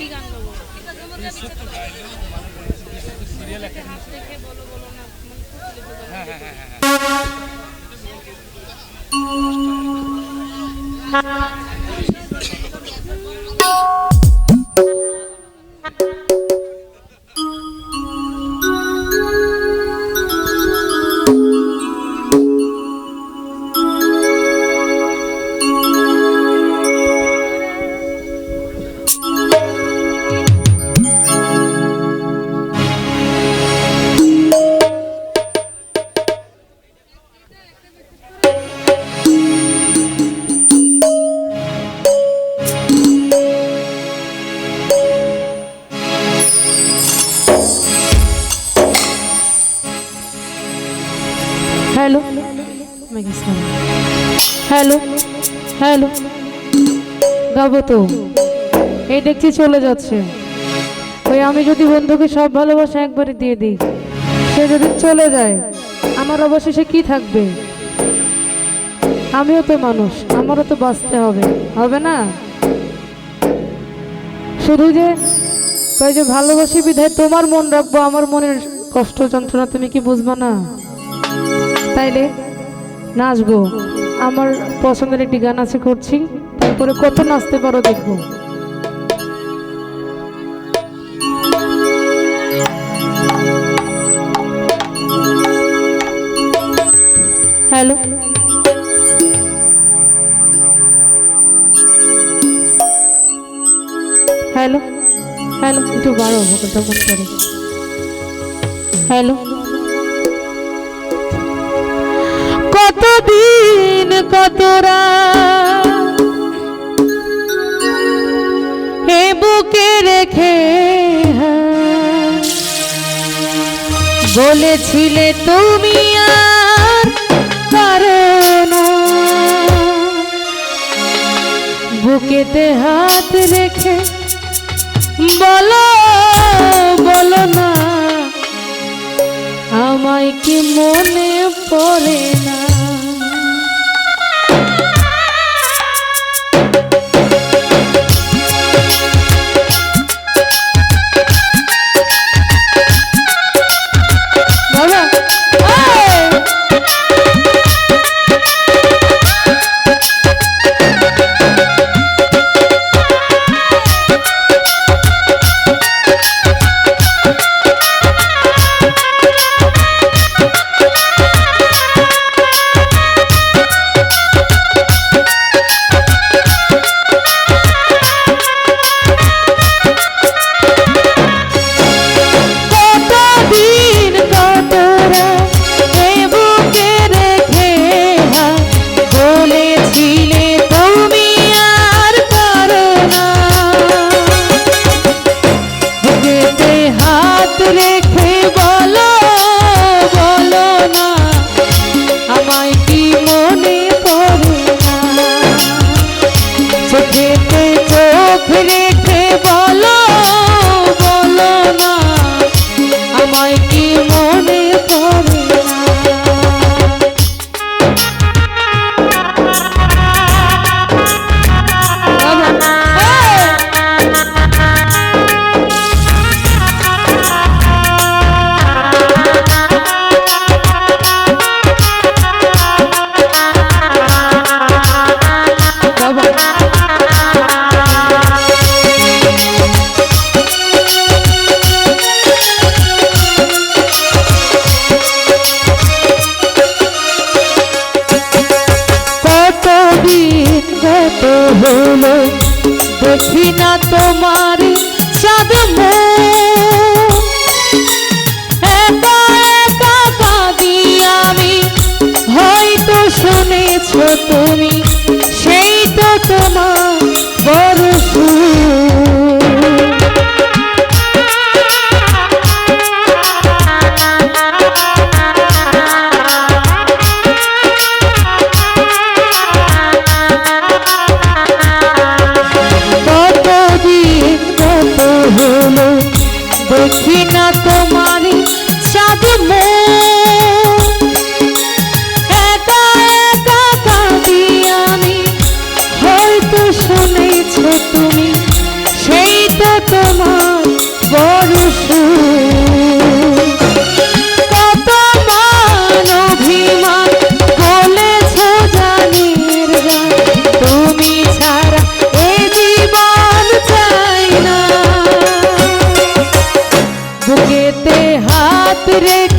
কি গান গাবো? হাত দেখে বলো বলো না, হ্যাঁ হ্যাঁ হ্যাঁ हेलो हेलो हेलो গাবো তো এই দেখছি চলে যাচ্ছে। ওই আমি যদি বন্ধুকে সব ভালোবাসা একবারে দিয়ে দিই, সে যদি চলে যায় আমার অবশেষে কি থাকবে? আমিও তো মানুষ, আমারও তো বাঁচতে হবে, হবে না? শুধু যে কই যে ভালোবাসি বিধায় তোমার মন রাখবো, আমার মনের কষ্ট যন্ত্রণা তুমি কি বুঝবা না? তাইলে নাচবো, আমার পছন্দের একটি গান আছে করছি, তারপরে কত নাচতে পারো দেখবো। হ্যালো হ্যালো হ্যালো একটু বাড়ো ভোকালটা মন করে। হ্যালো কতদিন কতরা এ বুকে রেখে বলেছিলে তুমি আর পারো না, বুকেতে হাত রেখে বলো বলো না, আমায় কি মনে পড়ে না? হলো দেখি না তোমার চাঁদ একা একা কাঁদি আমি, হয়তো শুনেছ তুমি সেই তো তোমার বড় দেখি না তোমার চাঁদ একা একা কাঁদি আমি, হয়তো শুনেছ তুমি সেই তো তোমার বড় সুখ। কত মান অভিমান বলেছ জানির জান, তুমি ছাড়া এ জীবন চাই না। বুকেতে হাত রেখে